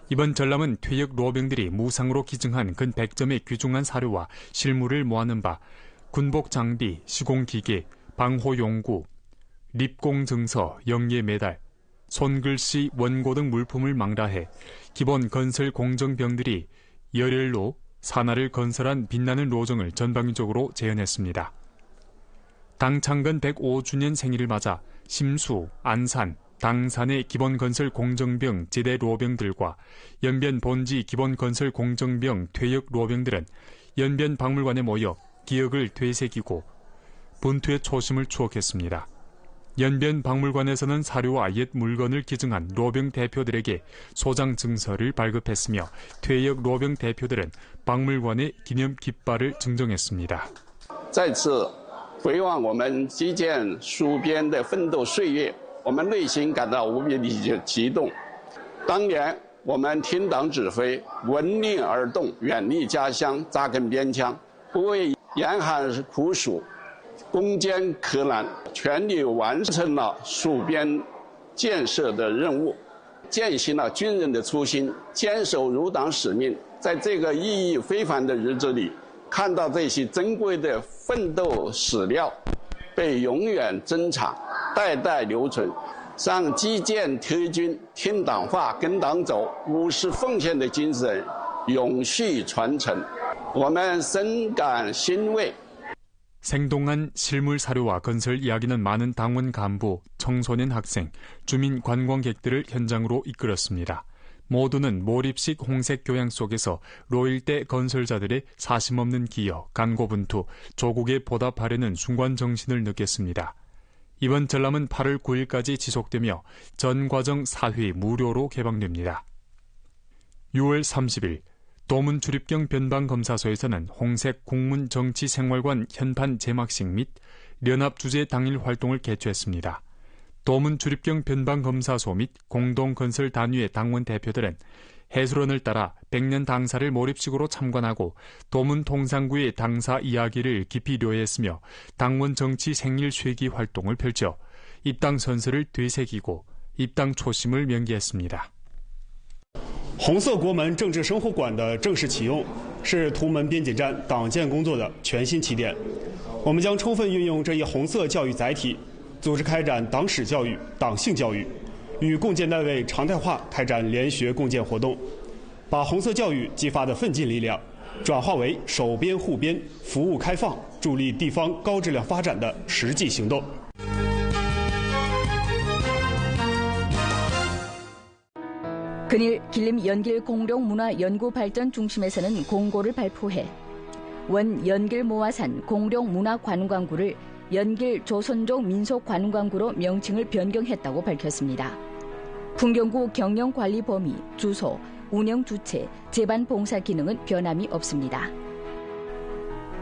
이번 전람은 퇴역 로병들이 무상으로 기증한 근 100점의 귀중한 사료와 실물을 모아놓은 바 군복 장비, 시공기계, 방호용구, 립공증서, 영예메달, 손글씨, 원고 등 물품을 망라해 기본 건설 공정병들이 열혈로 산하를 건설한 빛나는 로정을 전방위적으로 재현했습니다. 당 창건 105주년 생일을 맞아 심수, 안산, 당산의 기본건설 공정병 제대 로병들과 연변 본지 기본건설 공정병 퇴역 로병들은 연변 박물관에 모여 기억을 되새기고 본투의 초심을 추억했습니다. 연변 박물관에서는 사료와 옛 물건을 기증한 로병 대표들에게 소장 증서를 발급했으며 퇴역 로병 대표들은 박물관에 기념 깃발을 증정했습니다. 再次回望我们击剑戍边的奋斗岁月，我们内心感到无比的激动。当年我们听党指挥，闻令而动，远离家乡，扎根边疆，不畏严寒苦暑，攻坚克难，全力完成了戍边建设的任务，践行了军人的初心，坚守入党使命。在这个意义非凡的日子里，看到这些珍贵的奋斗史料被永远珍藏，代代留存，让击剑推军、听党话、跟党走、无私奉献的精神永续传承，我们深感欣慰。 생동한 실물 사료와 건설 이야기는 많은 당원 간부, 청소년 학생, 주민 관광객들을 현장으로 이끌었습니다. 모두는 몰입식 홍색 교양 속에서 로1대 건설자들의 사심없는 기여, 간고분투, 조국에 보답하려는 순관 정신을 느꼈습니다. 이번 전람은 8월 9일까지 지속되며 전 과정 4회 무료로 개방됩니다. 6월 30일 도문출입경 변방검사소에서는 홍색 국문정치생활관 현판 제막식 및 연합주재 당일 활동을 개최했습니다. 도문출입경 변방검사소 및 공동건설 단위의 당원 대표들은 해수론을 따라 100년 당사를 몰입식으로 참관하고 도문통상구의 당사 이야기를 깊이 료했으며 당원 정치 생일 쇠기 활동을 펼쳐 입당 선서를 되새기고 입당 초심을 명기했습니다. 红色国门政治生活馆的正式启用，是图门边检站党建工作的全新起点。我们将充分运用这一红色教育载体，组织开展党史教育、党性教育，与共建单位常态化开展联学共建活动，把红色教育激发的奋进力量，转化为守边护边、服务开放、助力地方高质量发展的实际行动。 근일 길림 연길 공룡문화연구발전 중심에서는 공고를 발표해 원 연길 모화산 공룡문화관광구를 연길 조선족 민속관광구로 명칭을 변경했다고 밝혔습니다. 풍경구 경영관리 범위, 주소, 운영 주체, 재반 봉사 기능은 변함이 없습니다.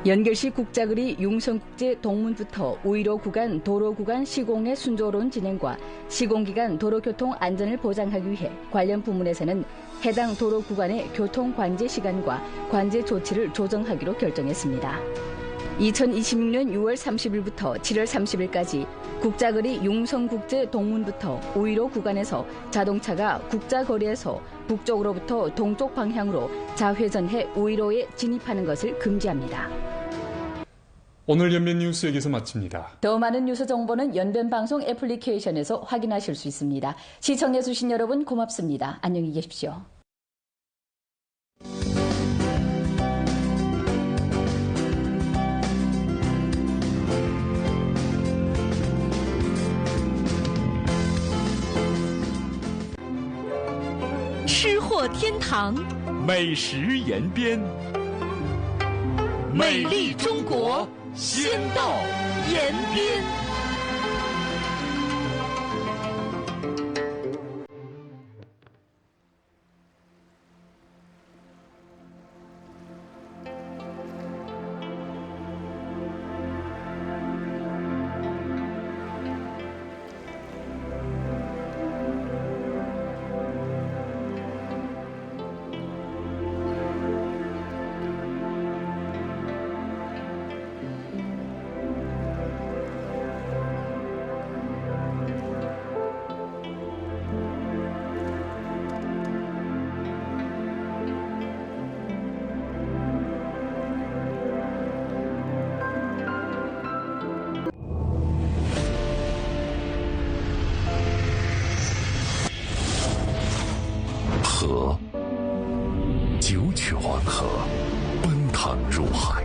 연결시 국자거리 융성국제 동문부터 우이로 구간 도로 구간 시공의 순조로운 진행과 시공기간 도로교통 안전을 보장하기 위해 관련 부문에서는 해당 도로 구간의 교통 관제 시간과 관제 조치를 조정하기로 결정했습니다. 2026년 6월 30일부터 7월 30일까지 국자거리 융성국제 동문부터 우이로 구간에서 자동차가 국자거리에서 북쪽으로부터 동쪽 방향으로 좌회전해 우이로에 진입하는 것을 금지합니다. 오늘 연변 뉴스 여기서 마칩니다. 더 많은 뉴스 정보는 연변방송 애플리케이션에서 확인하실 수 있습니다. 시청해주신 여러분 고맙습니다. 안녕히 계십시오.吃货天堂，美食延边，美丽中国，先到延边。河，九曲黄河奔腾入海，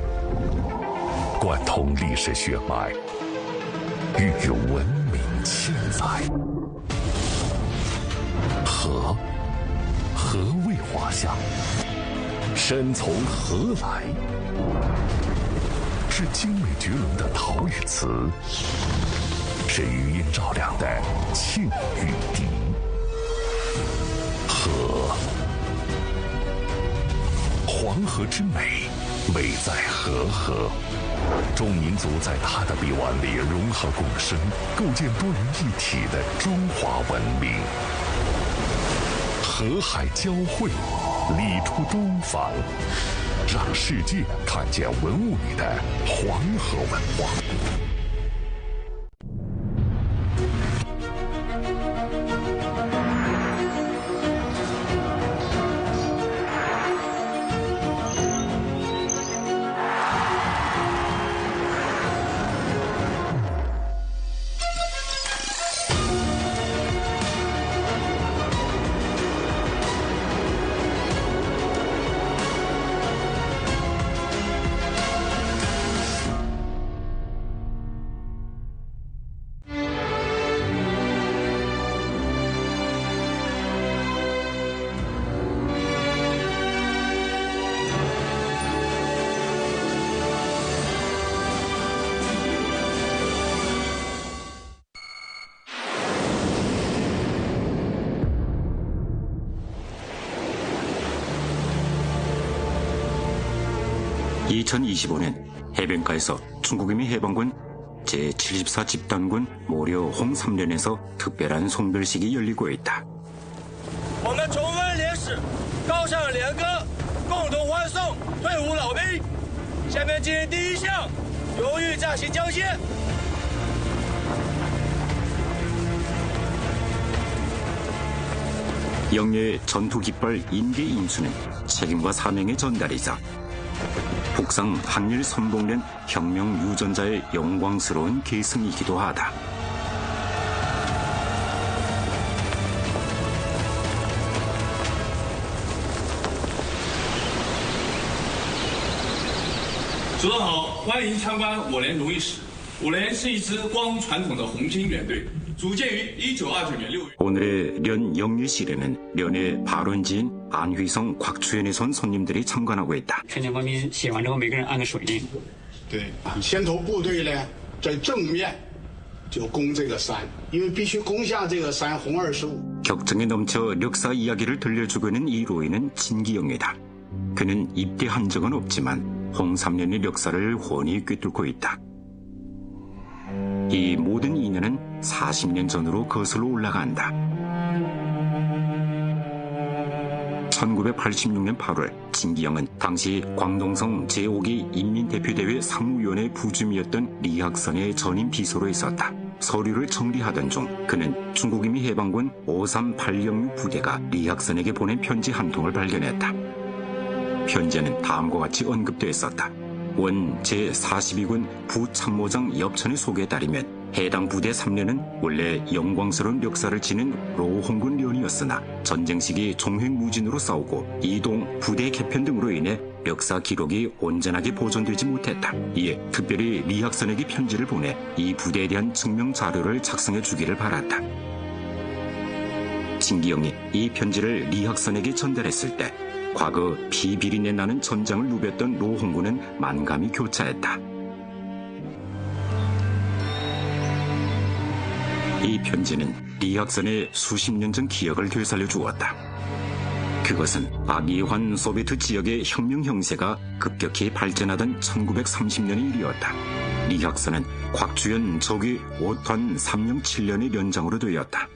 贯通历史血脉，孕育文明千载。河为华夏，身从何来？是精美绝伦的陶与瓷，是余音绕梁的庆与笛。黄河之美，美在河。众民族在它的臂弯里融合共生，构建多元一体的中华文明。河海交汇，理出东方，让世界看见文物里的黄河文化。(2025년) 해변가에서 중국인민 해방군 제74 집단군 모려 홍삼련에서 특별한 송별식이 열리고 있다. 我们重温烈士，高唱联歌，共同欢送退伍老兵。下面进行第一项荣誉驾行交接。 영예의 전투 깃발 인계 인수는 책임과 사명의 전달이자 북상 항일 선봉련 혁명 유전자의 영광스러운 계승이기도 하다.主持好，欢迎参观我连荣誉室。我连是一支光传统的红星联队，组建于1929年6月。 오늘의 련 영예실에는 련의 발원지인 안휘성, 곽추현에 선 손님들이 참관하고 있다. 全体官兵写完之后，每个人按个水印。对，先头部队呢，在正面就攻这个山，因为必须攻下这个山红25。 격정에 넘쳐 역사 이야기를 들려주고 있는 이 로이는 진기영이다. 그는 입대한 적은 없지만 홍삼련의 역사를 훤히 꿰뚫고 있다. 이 모든 인연은 40년 전으로 거슬러 올라간다. 1986년 8월 진기영은 당시 광동성 제5기 인민대표대회 상무위원회 부주미였던 리학선의 전임 비서로 있었다. 서류를 정리하던 중 그는 중국인민 해방군 53806 부대가 리학선에게 보낸 편지 한 통을 발견했다. 편지에는 다음과 같이 언급되었었다. 원 제42군 부참모장 엽천의 소개에 따르면 해당 부대 3련은 원래 영광스러운 역사를 지닌 로홍군 련이었으나 전쟁 시기 종횡무진으로 싸우고 이동, 부대 개편 등으로 인해 역사 기록이 온전하게 보존되지 못했다. 이에 특별히 리학선에게 편지를 보내 이 부대에 대한 증명 자료를 작성해 주기를 바랐다. 진기영이 이 편지를 리학선에게 전달했을 때 과거 피비린내 나는 전장을 누볐던 로홍군은 만감이 교차했다. 이 편지는 리학선의 수십 년 전 기억을 되살려 주었다. 그것은 박이환 소비에트 지역의 혁명 형세가 급격히 발전하던 1930년의 일이었다. 리학선은 곽주현 저기 5턴 307년의 연장으로 되었다.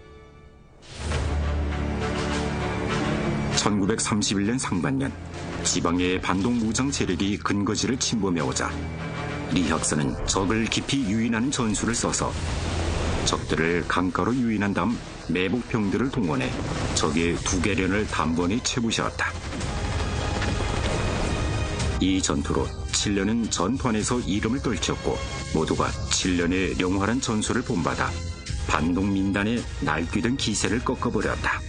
1931년 상반년 지방의 반동 무장 세력이 근거지를 침범해오자 리학선은 적을 깊이 유인하는 전술을 써서 적들을 강가로 유인한 다음 매복병들을 동원해 적의 2계련을 단번에 채부셨다. 이 전투로 7년은 전투안에서 이름을 떨쳤고 모두가 7년의 영활한 전술을 본받아 반동 민단의 날뛰던 기세를 꺾어버렸다.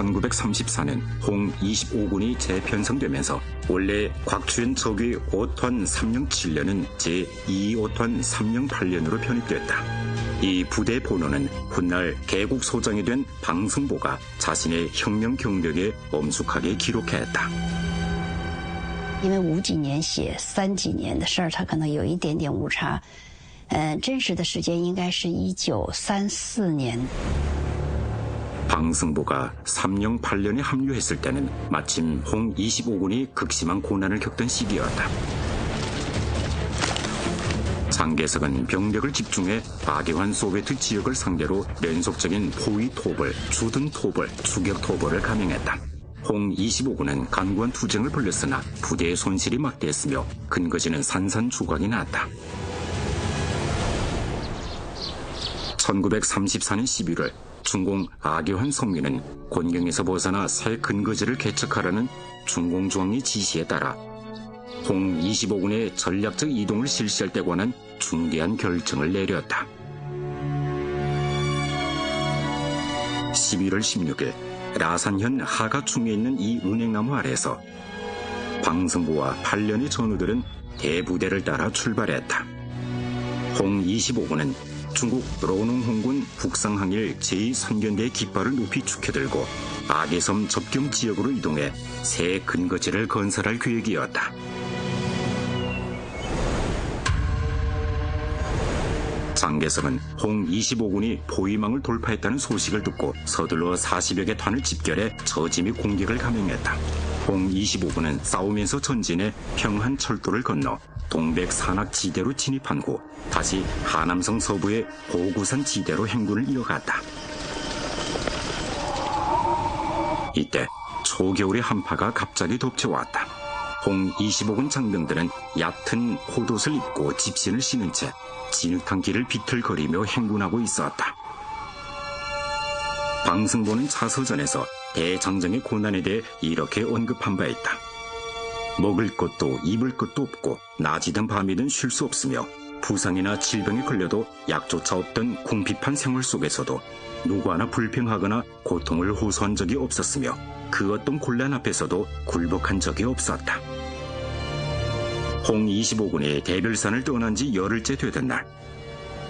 1934년 홍 25군이 재편성되면서 원래 곽추현 적의 5团 307년은 제2호团 308년으로 편입됐다. 이 부대 본원은 훗날 개국 소장이 된 방승보가 자신의 혁명 경력에 엄숙하게 기록했다. 因为5几年写3几年的事儿，他可能有一点点误差。真实的时间应该是1934年。 방승보가 308년에 합류했을 때는 마침 홍 25군이 극심한 고난을 겪던 시기였다. 장개석은 병력을 집중해 박애환 소베트 지역을 상대로連續적인 포위 토벌, 주둔 토벌, 추격 토벌을 감행했다. 홍 25군은 간구한 투쟁을 벌였으나 부대의 손실이 막대했으며 근거지는 산산조각이 났다. 1934년 11월 중공 악여환 성민은 곤경에서 벗어나 새 근거지를 개척하라는 중공중앙의 지시에 따라 홍 25군의 전략적 이동을 실시할 때 관한 중대한 결정을 내렸다. 11월 16일 라산현 하가충에 있는 이 은행나무 아래에서 방승보와 8년의 전우들은 대부대를 따라 출발했다. 홍 25군은 중국 로농홍군 북상항일 제2선견대의 깃발을 높이 축혀들고 악예섬 접경 지역으로 이동해 새 근거지를 건설할 계획이었다. 장개석은 홍 25군이 포위망을 돌파했다는 소식을 듣고 서둘러 40여 개 탄을 집결해 저지 및 공격을 감행했다. 홍 25군은 싸우면서 전진해 평한 철도를 건너 동백 산악지대로 진입한 후 다시 하남성 서부의 고구산 지대로 행군을 이어갔다. 이때 초겨울의 한파가 갑자기 덮쳐왔다. 홍 25군 장병들은 얕은 호옷을 입고 집신을 신은 채 진흙탕 길을 비틀거리며 행군하고 있었다. 방승보는 차서전에서 대장정의 고난에 대해 이렇게 언급한 바 있다. 먹을 것도 입을 것도 없고 낮이든 밤이든 쉴 수 없으며 부상이나 질병에 걸려도 약조차 없던 궁핍한 생활 속에서도 누구 하나 불평하거나 고통을 호소한 적이 없었으며 그 어떤 곤란 앞에서도 굴복한 적이 없었다. 홍 25군이 대별산을 떠난 지 열흘째 되던 날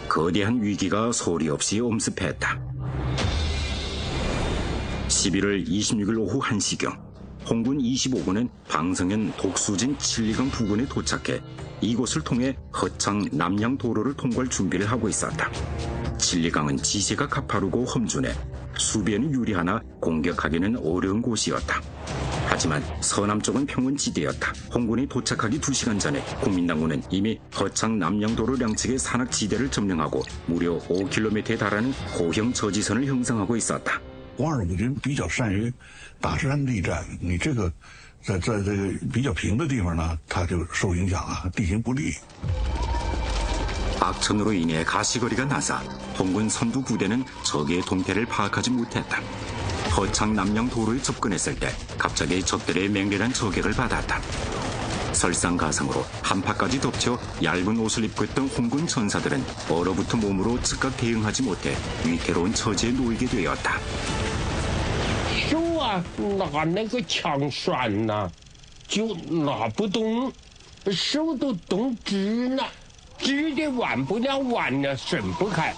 거대한 위기가 소리 없이 엄습했다. 11월 26일 오후 1시경 홍군 25군은 방성현 독수진 칠리강 부근에 도착해 이곳을 통해 허창 남양 도로를 통과할 준비를 하고 있었다. 칠리강은 지세가 가파르고 험준해 수비에는 유리하나 공격하기는 어려운 곳이었다. 하지만 서남 쪽은 평원지대였다. 홍군이 도착하기 2시간 전에 국민당군은 이미 허창 남양도로 양측의 산악지대를 점령하고 무려 5km에 달하는 고형 저지선을 형성하고 있었다. 红二五军比较善于大山地战，你这个在这个比较平的地方呢，它就受影响啊，地形不利。 악천후로 인해 가시거리가 낮아 홍군 선두 부대는 적의 동태를 파악하지 못했다. 허창 남양 도로에 접근했을 때 갑자기 적들의 맹렬한 저격을 받았다. 설상가상으로 한파까지 덮쳐 얇은 옷을 입고 있던 홍군 전사들은 얼어붙은 몸으로 즉각 대응하지 못해 위태로운 처지에 놓이게 되었다. 手啊，拿那个枪栓呐，就拿不动，手都冻直了，直的弯不了弯了，伸不开。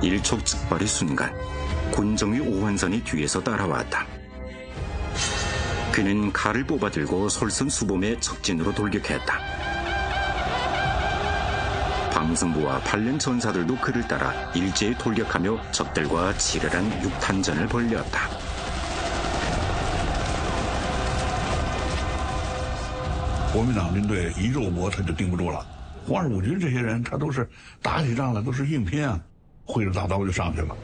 일촉즉발의 순간 군정의 오환선이 뒤에서 따라왔다. 그는 칼을 뽑아들고 솔선수범의 적진으로 돌격했다. 방승보와 8년 전사들도 그를 따라 일제히 돌격하며 적들과 치열한 육탄전을 벌였다. 국민당军队一肉搏他就顶不住了。红二五军这些人他都是打起仗来都是硬拼啊，挥着大刀就上去了。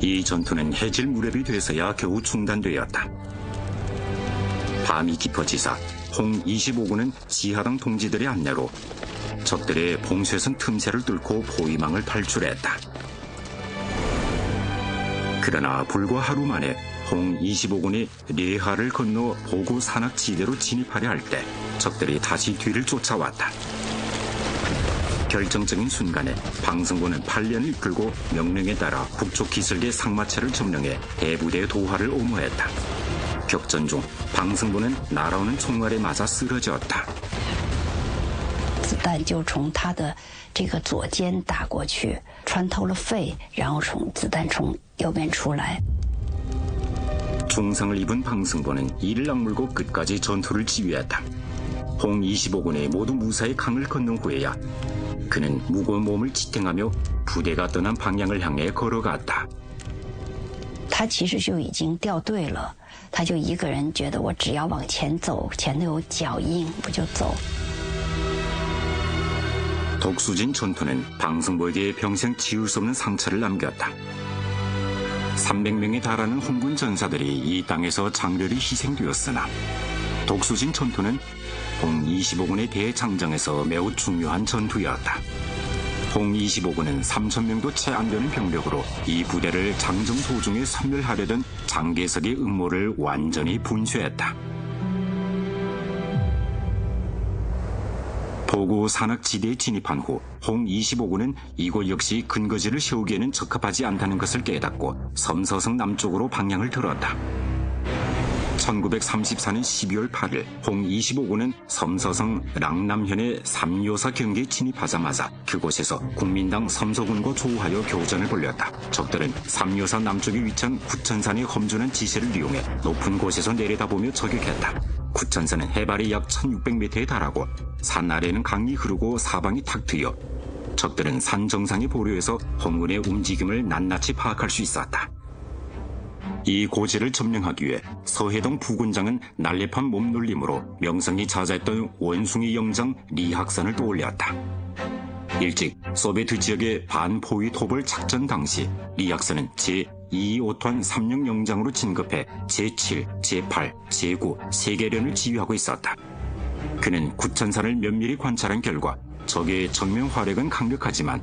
이 전투는 해질 무렵이 돼서야 겨우 중단되었다. 밤이 깊어지자 홍 25군은 지하당 동지들의 안내로 적들의 봉쇄선 틈새를 뚫고 포위망을 탈출했다. 그러나 불과 하루 만에 홍 25군이 레하를 건너 보고 산악지대로 진입하려 할 때 적들이 다시 뒤를 쫓아왔다. 결정적인 순간에 방승보는 8년을 이끌고 명령에 따라 북쪽 기슭의 상마차를 점령해 대부대의 도하를 옹호했다. 격전 중 방승보는 날아오는 총알에 맞아 쓰러졌다. 子弹就从他的这个左肩打过去，穿透了肺，然后子弹从右边出来。 중상을 입은 방승보는 이를 악물고 끝까지 전투를 지휘했다. 홍 25군의 모두 무사히 강을 건넌 후에야 그는 무거운 몸을 지탱하며 부대가 떠난 방향을 향해 걸어갔다. 他其实就已经掉队了，他就一个人觉得我只要往前走，前头有脚印，我就走。 독수진 전투는 방승보에게 평생 지울 수 없는 상처를 남겼다. 300명에 달하는 홍군 전사들이 이 땅에서 장렬히 희생되었으나 독수진 전투는 홍 25군의 대장정에서 매우 중요한 전투였다. 홍 25군은 3,000명도 채 안 되는 병력으로 이 부대를 장정 도중에 섬멸하려던 장개석의 음모를 완전히 분쇄했다. 포구 산악지대에 진입한 후 홍 25군은 이곳 역시 근거지를 세우기에는 적합하지 않다는 것을 깨닫고 섬서성 남쪽으로 방향을 틀었다. 1934년 12월 8일 홍 25군은 섬서성 랑남현의 삼요사 경계에 진입하자마자 그곳에서 국민당 섬서군과 조우하여 교전을 벌였다. 적들은 삼요사 남쪽에 위치한 구천산의 험준한 지세를 이용해 높은 곳에서 내려다보며 저격했다. 구천산은 해발이 약 1600m에 달하고 산 아래는 강이 흐르고 사방이 탁 트여 적들은 산 정상에 보류해서 홍군의 움직임을 낱낱이 파악할 수 있었다. 이 고지를 점령하기 위해 서해동 부군장은 날렵한 몸놀림으로 명성이 자자했던 원숭이 영장 리학산을 떠올렸다. 일찍 소비에트 지역의 반포위 토벌 작전 당시 리학산은 제2호탄 3령 영장으로 진급해 제7, 제8, 제9 3개련을 지휘하고 있었다. 그는 구천산을 면밀히 관찰한 결과 적의 정면 화력은 강력하지만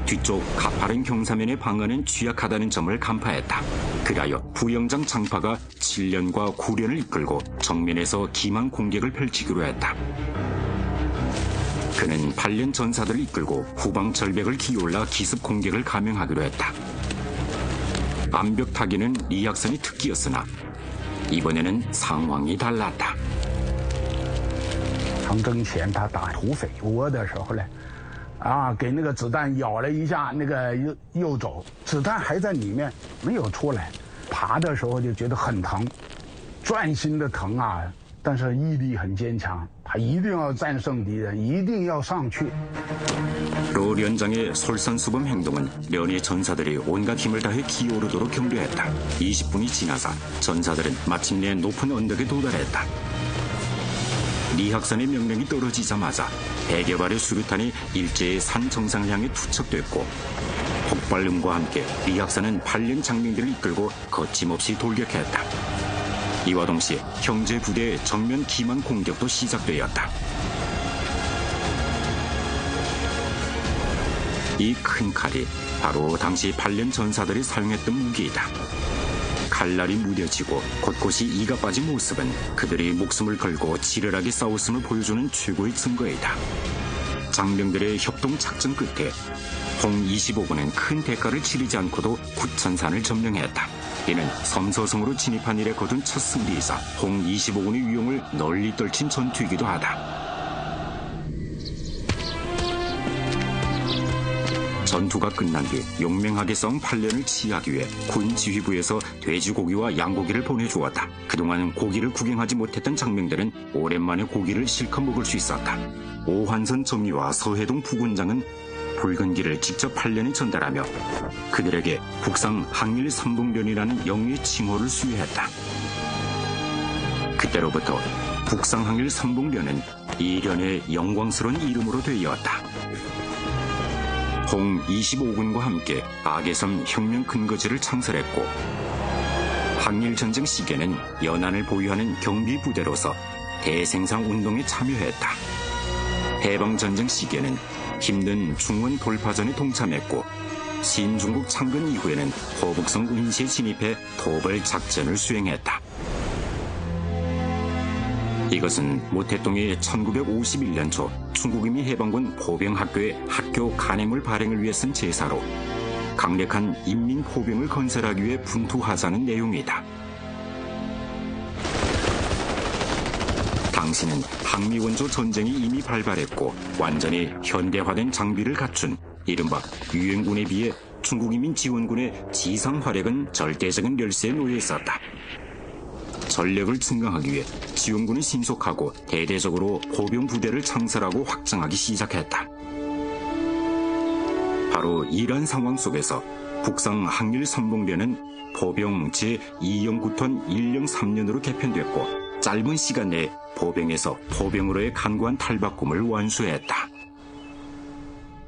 뒤쪽 가파른 경사면의 방어는 취약하다는 점을 간파했다. 그리하여 부영장 장파가 7년과 9년을 이끌고 정면에서 기만 공격을 펼치기로 했다. 그는 8년 전사들을 이끌고 후방 절벽을 기올라 기습 공격을 감행하기로 했다. 암벽 타기는 리학선의 특기였으나 이번에는 상황이 달랐다. 长征前他打土匪窝的时候呢，给那个子弹咬了一下，那个右肘，子弹还在里面没有出来，爬的时候就觉得很疼，钻心的疼啊！但是毅力很坚强，他一定要战胜敌人，一定要上去。 로 련장의 솔선수범 행동은 련의 전사들이 온갖 힘을 다해 기어오르도록 격려했다. 20분이 지나자 전사들은 마침내 높은 언덕에 도달했다. 리학산의 명령이 떨어지자마자 100여 발의 수류탄이 일제히 산 정상을 향해 투척됐고 폭발음과 함께 리학산은 8년 장병들을 이끌고 거침없이 돌격했다. 이와 동시에 형제 부대의 정면 기만 공격도 시작되었다. 이 큰 칼이 바로 당시 8년 전사들이 사용했던 무기이다. 칼날이 무뎌지고 곳곳이 이가 빠진 모습은 그들이 목숨을 걸고 지랄하게 싸웠음을 보여주는 최고의 증거이다. 장병들의 협동 작전 끝에 홍 25군은 큰 대가를 치르지 않고도 구천산을 점령했다. 이는 섬서성으로 진입한 일에 거둔 첫 승리이자 홍 25군의 위용을 널리 떨친 전투이기도 하다. 전투가 끝난 뒤 용맹하게 싸운 8년을 치유하기 위해 군 지휘부에서 돼지고기와 양고기를 보내주었다. 그동안 고기를 구경하지 못했던 장병들은 오랜만에 고기를 실컷 먹을 수 있었다. 오환선 정리와 서해동 부군장은 붉은 길을 직접 8년에 전달하며 그들에게 북상 항일 삼봉련이라는 영예의 칭호를 수여했다. 그때로부터 북상 항일 삼봉련은 이 련의 영광스러운 이름으로 되었다. 홍 25군과 함께 악의섬 혁명 근거지를 창설했고 항일전쟁 시기에는 연안을 보유하는 경비부대로서 대생산 운동에 참여했다. 해방전쟁 시기에는 힘든 중원 돌파전에 동참했고 신중국 창건 이후에는 호북성 은시에 진입해 토벌 작전을 수행했다. 이것은 모태동의 1951년 초 중국인민 해방군 포병학교의 학교 간행물 발행을 위해 쓴 제사로 강력한 인민포병을 건설하기 위해 분투하자는 내용이다. 당시는 항미원조 전쟁이 이미 발발했고 완전히 현대화된 장비를 갖춘 이른바 유엔군에 비해 중국인민 지원군의 지상 활약은 절대적인 멸세에 놓여 있었다. 전력을 증강하기 위해 지원군은 신속하고 대대적으로 포병 부대를 창설하고 확장하기 시작했다. 바로 이러한 상황 속에서 북상 항일 선봉대는 포병 제2연구톤 103년으로 개편됐고 짧은 시간 내에 포병에서 포병으로의 간과한 탈바꿈을 완수했다.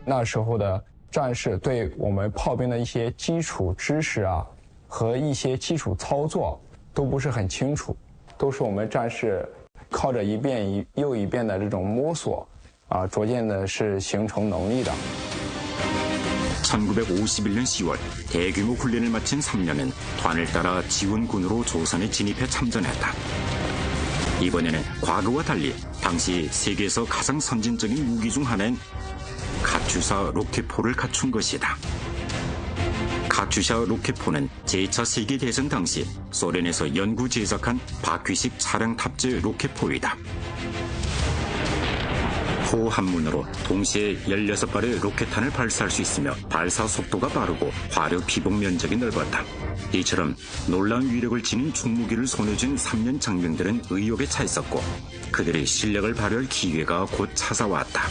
那时候的战士对我们炮兵的一些基础知识啊和一些基础操作都不是很清楚，都是我们战士靠着一遍又一遍的这种摸索啊，逐渐的是形成能力的。 1951년 10월 대규모 훈련을 마친 3년은团을 따라 지원군으로 조선에 진입해 참전했다. 이번에는 과거와 달리 당시 세계에서 가장 선진적인 무기 중 하나인 카투샤 로켓포를 갖춘 것이다. 카투샤 로켓포는 제2차 세계대전 당시 소련에서 연구 제작한 바퀴식 차량 탑재 로켓포이다. 포 한문으로 동시에 16발의 로켓탄을 발사할 수 있으며 발사 속도가 빠르고 화력 비봉 면적이 넓었다. 이처럼 놀라운 위력을 지닌 중무기를 손에 쥔 3년 장병들은 의욕에 차 있었고 그들의 실력을 발휘할 기회가 곧 찾아왔다.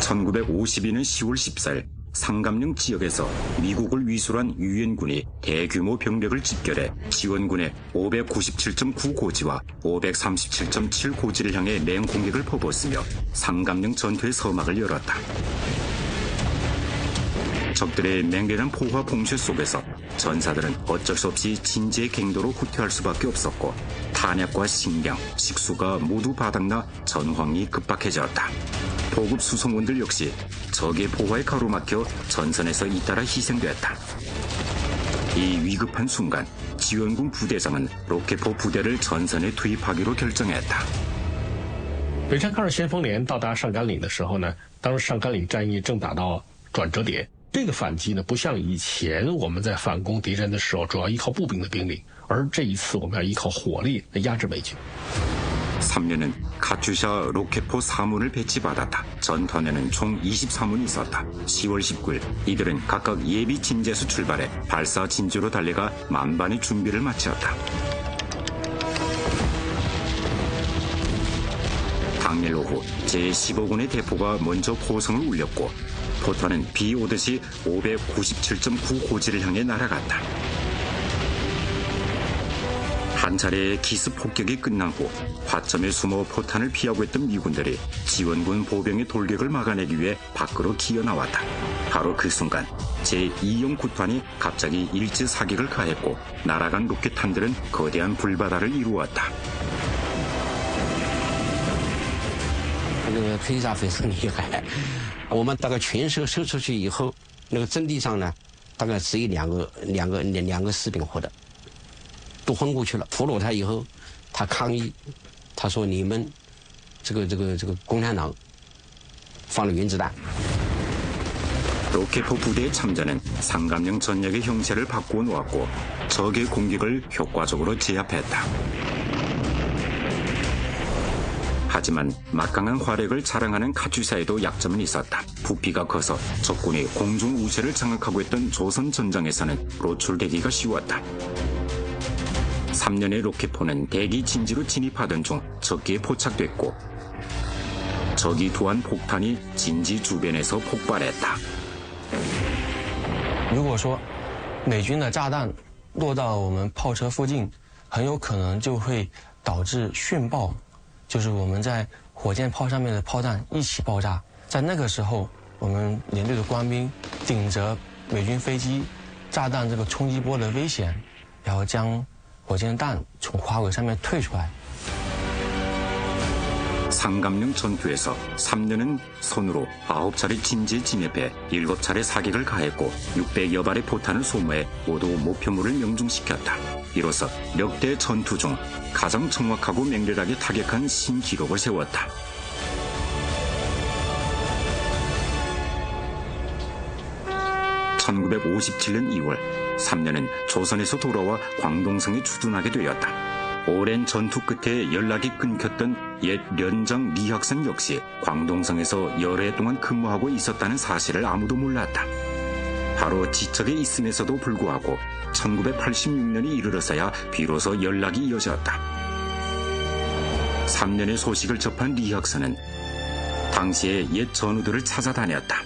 1952년 10월 14일 상감령 지역에서 미국을 위수한 유엔군이 대규모 병력을 집결해 지원군의 597.9 고지와 537.7 고지를 향해 맹공격을 퍼부었으며 상감령 전투의 서막을 열었다. 적들의 맹렬한 포화 봉쇄 속에서 전사들은 어쩔 수 없이 진지의 갱도로 후퇴할 수밖에 없었고 탄약과 식량, 식수가 모두 바닥나 전황이 급박해졌다. 보급 수송원들 역시 적의 포화에 가로막혀 전선에서 잇따라 희생됐다. 이 위급한 순간 지원군 부대장은 로켓포 부대를 전선에 투입하기로 결정했다. 北山抗日先锋连到达上甘岭的时候呢，当时上甘岭战役正打到转折点。这个反击呢，不像以前我们在反攻敌人的时候主要依靠步兵的兵力，而这一次我们要依靠火力来压制美军。 3년은 카투샤 로켓포 4문을 배치받았다. 전선에는 총 23문이 있었다. 10월 19일 이들은 각각 예비 진제수 출발해 발사 진주로 달려가 만반의 준비를 마쳤다. 당일 오후 제15군의 대포가 먼저 포성을 울렸고 포탄은 비 오듯이 597.9 고지를 향해 날아갔다. 한 차례의 기습 폭격이 끝난 후 화점에 숨어 포탄을 피하고 있던 미군들이 지원군 보병의 돌격을 막아내기 위해 밖으로 기어나왔다. 바로 그 순간 제2형 구탄이 갑자기 일제 사격을 가했고 날아간 로켓탄들은 거대한 불바다를 이루었다. 那个推炸非常厉害，我们大概全射出去以后，那个阵地上呢，大概只有两个士兵活的。 都昏过去了。俘虏他以后，他抗议，他说：“你们这个共产党放了原子弹。” 로켓포 부대의 참전은 상감령 전역의 형세를 바꾸어 놓았고 적의 공격을 효과적으로 제압했다. 하지만 막강한 화력을 자랑하는 카투샤에도 약점은 있었다. 부피가 커서 적군이 공중 우세를 장악하고 있던 조선 전장에서는 노출되기가 쉬웠다. 3년의 로켓포는 대기 진지로 진입하던 중 적기에 포착됐고 적이 투한 폭탄이 진지 주변에서 폭발했다. 如果说美军的炸弹落到我们炮车附近，很有可能就会导致殉爆，就是我们在火箭炮上面的炮弹一起爆炸。在那个时候，我们连队的官兵顶着美军飞机炸弹这个冲击波的危险，然后将 火箭弹从滑轨上面退出来。 상감령 전투에서 3년은 손으로 9차례 진지에 진입해 7차례 사격을 가했고 600여 발의 포탄을 소모해 모두 목표물을 명중시켰다. 이로써 역대 전투 중 가장 정확하고 맹렬하게 타격한 신기록을 세웠다. (1957년 2월) 3년은 조선에서 돌아와 광동성에 주둔하게 되었다. 오랜 전투 끝에 연락이 끊겼던 옛 련장 리학선 역시 광동성에서 여러 해 동안 근무하고 있었다는 사실을 아무도 몰랐다. 바로 지척에 있음에서도 불구하고 1986년이 이르러서야 비로소 연락이 이어졌다. 3년의 소식을 접한 리학선은 당시의 옛 전우들을 찾아다녔다.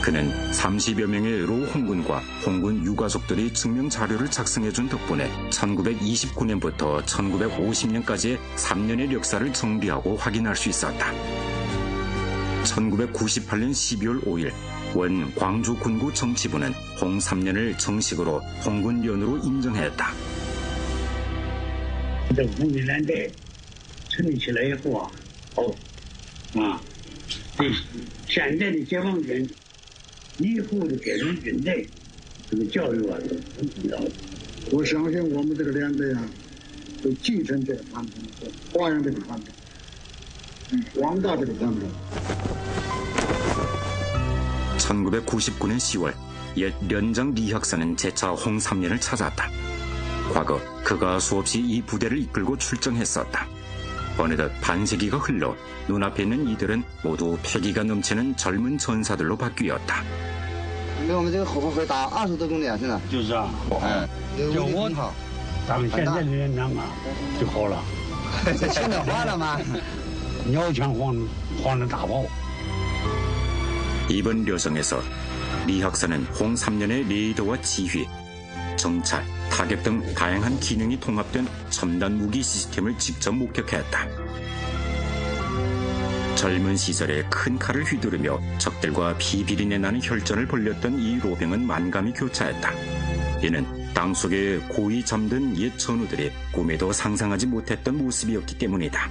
그는 30여 명의 로 홍군과 홍군 유가족들이 증명 자료를 작성해준 덕분에 1929년부터 1950년까지의 3년의 역사를 정리하고 확인할 수 있었다. 1998년 12월 5일 원 광주 군구 정치부는 홍 3년을 정식으로 홍군연으로 인정했다. 5年代成立起来以后对现在的解放军以后的这种军队这个教育很重要。我相信我们这个连队会继承这个传统，发扬这个传统，广大这个传统。 1999년 10월 옛 련장 리학선은 재차 홍 3년을 찾았다. 과거 그가 수없이 이 부대를 이끌고 출정했었다. 어느덧 반세기가 흘러 눈앞에 있는 이들은 모두 패기가 넘치는 젊은 전사들로 바뀌었다. 离我们这个后方会打20多公里啊，现在。就是啊，就我当现在的连长就好了。现在换了吗？鸟枪换了大炮。 이번 려성에서 리학선은 홍 3년의 레이더와 지휘, 정찰, 타격 등 다양한 기능이 통합된 첨단 무기 시스템을 직접 목격했다. 젊은 시절에 큰 칼을 휘두르며 적들과 피비린내 나는 혈전을 벌였던 이 로병은 만감이 교차했다. 이는 땅속에 고이 잠든 옛 전우들이 꿈에도 상상하지 못했던 모습이었기 때문이다.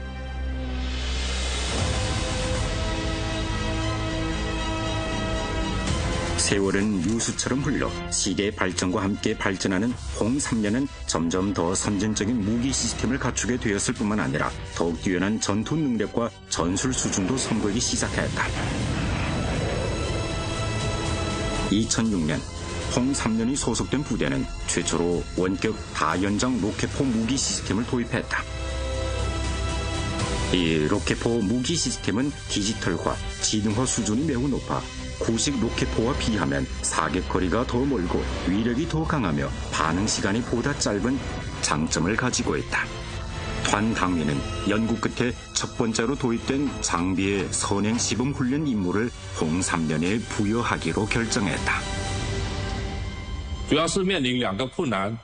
세월은 유수처럼 흘러 시대의 발전과 함께 발전하는 홍 3년은 점점 더 선진적인 무기 시스템을 갖추게 되었을 뿐만 아니라 더욱 뛰어난 전투 능력과 전술 수준도 선보이기 시작했다. 2006년 홍 3년이 소속된 부대는 최초로 원격 다연장 로켓포 무기 시스템을 도입했다. 이 로켓포 무기 시스템은 디지털화, 지능화 수준이 매우 높아 구식 로켓포와 비하면 사격거리가 더 멀고 위력이 더 강하며 반응 시간이 보다 짧은 장점을 가지고 있다. 관 당위는 연구 끝에 첫 번째로 도입된 장비의 선행 시범 훈련 임무를 홍 3년에 부여하기로 결정했다. 主要是面临2个困难，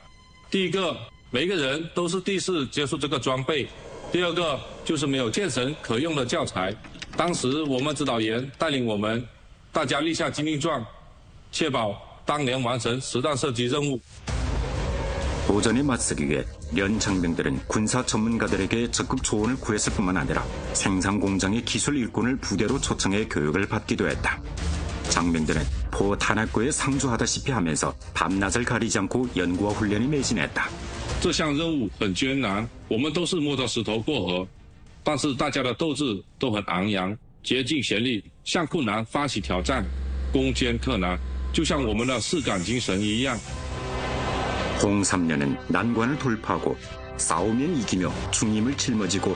第一个，每个人都是第一次接触这个装备；第二个就是没有现成可用的教材。当时我们指导员带领我们。 大家立下军令状，确保当年完成实弹射击任务。 도전에 맞서기 위해 련 장병들은 군사 전문가들에게 적극 조언을 구했을 뿐만 아니라 생산 공장의 기술 일꾼을 부대로 초청해 교육을 받기도 했다. 장병들은 포 탄압고에 상주하다시피 하면서 밤낮을 가리지 않고 연구와 훈련에 매진했다. 这项任务很艰难，我们都是摸着石头过河，但是大家的斗志都很昂扬。 竭尽全力向困难发起挑战，攻坚克难，就像我们的誓感精神一样。 홍 3년은 난관을 돌파하고 싸우면 이기며 중임을 짊어지고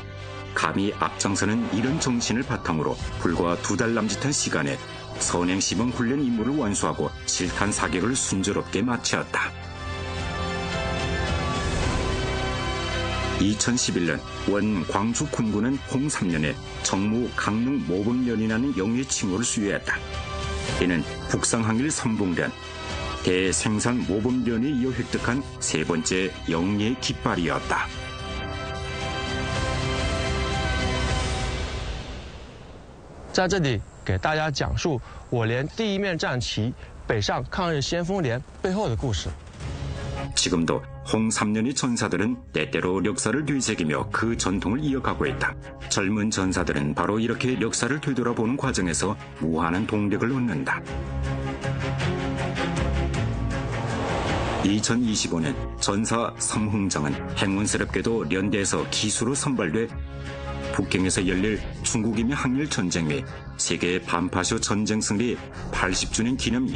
감히 앞장서는 이런 정신을 바탕으로 불과 2달 남짓한 시간에 선행 시범 훈련 임무를 완수하고 실탄 사격을 순조롭게 마쳤다. 2011년 원 광주 군군은 홍 3년에 정무 강릉 모범련이라는 영예 칭호를 수여했다. 이는 북상항일 선봉련, 대생산 모범련에 이어 획득한 3번째 영예 깃발이었다. 在这里给大家讲述我连第一面战旗北上抗日先锋连背后的故事。 지금도 홍 3년의 전사들은 때때로 역사를 되새기며 그 전통을 이어가고 있다. 젊은 전사들은 바로 이렇게 역사를 되돌아보는 과정에서 무한한 동력을 얻는다. 2025년 전사 섬흥정은 행운스럽게도 연대에서 기수로 선발돼 북경에서 열릴 중국인민 항일 전쟁 및 세계 반파쇼 전쟁 승리 80주년 기념